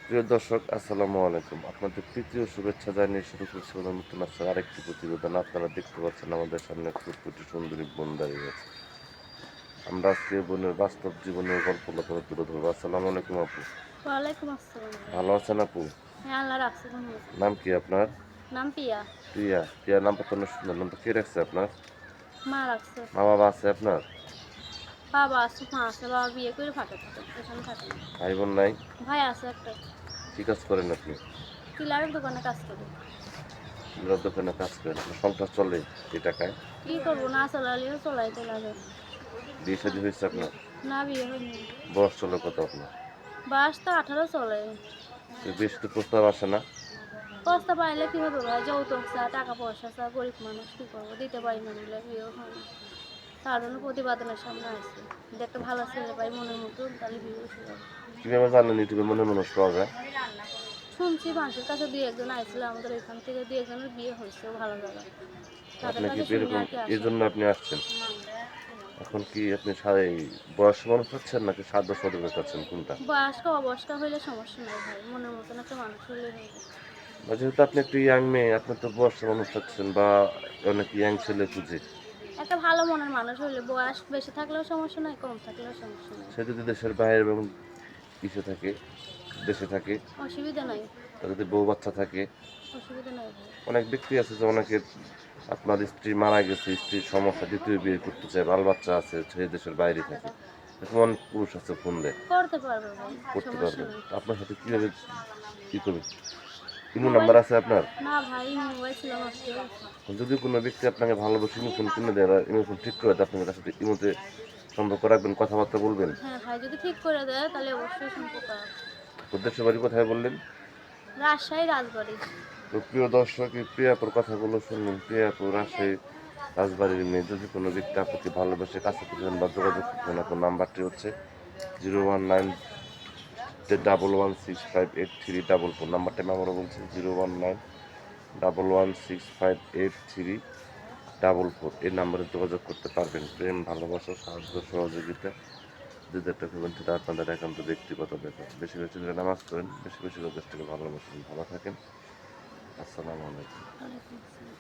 প্রিয় দর্শক, আসসালামু আলাইকুম। আপনাদের তৃতীয় শুভেচ্ছা জানিয়ে শুরু করছি নতুন আজকের আরেকটি প্রতিবেদন। আপনারা দেখতে পাচ্ছেন আমাদের সামনে ছোট্ট একটি সুন্দরী বোন দাঁড়িয়ে আছে। আমরা আজকে বোনের বাস্তব জীবনের গল্পগুলো আপনাদের তুলে ধরবো। আসসালামু আলাইকুম আপু। ওয়ালাইকুম আসসালাম ভাই। ভালো আছেন আপু? হ্যাঁ, আল্লাহ রাখছে কোনো মতে। নাম কি আপনার? নাম পিয়া। প্রিয়া। প্রিয়া নামটা তো অনেক সুন্দর। নামটা কে রাখছে আপনার? মা রাখছে। মা বাবা আছে আপনার? বাবা আছে, মা আছে। বাবা বিয়ে করে ফাঁকে থাকে, এখানে থাকে না। ভাই বোন নাই? ভাই আছে একটা। কি কাজ করেন আপনি? টিলারের দোকানে কাজ করি। চুলার দোকানে কাজ করেন? আপনার সংসার চলে এই টাকায়? কি করবো, না চালালেও চলাইতে লাগে। বিয়ে শাদী হয়েছে আপনার? না, বিয়ে হয়নি। বয়স চলে কত আপনার? বয়স তো 18 চলে। তো বিয়ে শাদীর প্রস্তাব আসে না? কষ্ট পাইলে কি হবে ভাই, যৌতুক চা, টাকা পয়সা চা, গরিব মানুষ কি করবো, দিতে পারি না বলে বিয়েও হয় না। তার জন্য প্রতিবেদনের সামনে আসছে, যদি একটা ভালো ছেলে পাই মনের মতন, তাহলে বিয়ে বসে যাবে। কিভাবে জানেন ইউটিউবে মনে মানুষ পাওয়া যায়? শুনছি মানুষের কাছে দুই একজন আইছিল, আমাদের এখান থেকে দুই একজনের বিয়ে হয়েছে ভালো জায়গা, তাদের আপনি কি কাছে শুনে এরকম আর কি এই আসা। জন্য আপনি আসছেন? এখন কি আপনি বয়স্ক মানুষ চাচ্ছেন নাকি সাধ্য সহযোগিতা চাচ্ছেন, কোনটা? বয়স্ক অবয়স্ক হইলে সমস্যা নাই ভাই, মনের মতন একটা মানুষ হইলে হইবে। বা যেহেতু আপনি একটু ইয়াং মেয়ে, আপনি তো বয়স্ক মানুষ চাচ্ছেন বা অনেক ইয়াং ছেলে খুঁজে। একটা ভালো মনের মানুষ হইলে বয়স বেশি থাকলেও সমস্যা নাই, কম থাকলেও সমস্যা নাই। সে যদি দেশের বাইরে এবং থাকে, দেশে থাকে, অসুবিধা নাই। তার যদি বউ বাচ্চা থাকে। অসুবিধা নাই ভাই। অনেক ব্যক্তি আছে যে অনেকে আপনার স্ত্রী মারা গেছে, স্ত্রীর সমস্যা, দ্বিতীয় বিয়ে করতে চায়, বাল বাচ্চা আছে, সে দেশের বাইরে থাকে, এরকম অনেক পুরুষ আছে, ফোন দেয়, করতে পারবে ভাই, করতে সমস্যা পারবেন। নাই। আপনার সাথে কিভাবে কি করবেন? Imo mobile. নাম্বার আছে আপনার? না ভাই, মোবাইল ছিল নষ্ট হয়ে গেছে। যদি কোনো ব্যক্তি আপনাকে ভালোবেসে ইমো ফোন কিনে দেয় বা ইমো ফোন ঠিক করে দেয়, আপনি তার সাথে ইমোতে সম্পর্ক রাখবেন, কথাবার্তা বলবেন। হ্যাঁ ভাই, যদি ঠিক করে দেয় তাহলে অবশ্যই সম্পর্ক আছে। উদ্দেশ্য বাড়ি কোথায় বললেন? রাজশাহী রাজবাড়ি। তো প্রিয় দর্শক, এই প্রিয়াপুর কথাগুলো শুনলেন। প্রিয়াপুর রাজশাহী রাজবাড়ির মেয়ে। যদি কোনো ব্যক্তি আপনাকে ভালোবেসে কাছে পেতে চান বা যোগাযোগ করতে চান, আপনার নাম্বারটি হচ্ছে 01911658344। নাম্বারটা আমি আবারও বলছি, 01911658344। এই নাম্বারে যোগাযোগ করতে পারবেন। প্রেম, ভালোবাসা, সাহায্য, সহযোগিতা যে যেটা করবেন সেটা আপনাদের একান্ত ব্যক্তিগত ব্যাপার। বেশি বেশি করে নামাজ পড়েন, বেশি বেশি করে দেশটাকে ভালোবাসেন। ভালো থাকেন। আসসালামু আলাইকুম। ওয়ালাইকুম আসসালাম।